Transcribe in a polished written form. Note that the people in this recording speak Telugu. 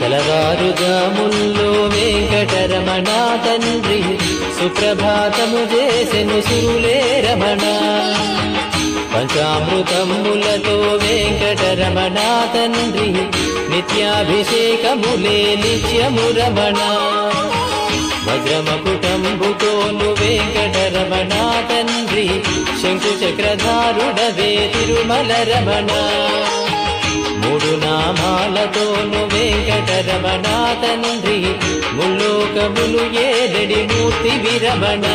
తెలవారుజాముల్లో వెంకటరమణ తండ్రి సుప్రభాతము చేసెను సురులే రమణ. పంచామృతములతో వెంకటరమణ తండ్రి నిత్యాభిషేకములే నిత్యము రమణ. వజ్రమకుటంబుతోను వెంకటరమణ తండ్రి శంకు చక్రధారుడవే తిరుమల రమణ. మూడు నామాలతోను వెంకటరమణ తండ్రి ముల్లోకములు ఏడడి మూర్తి విరమణ.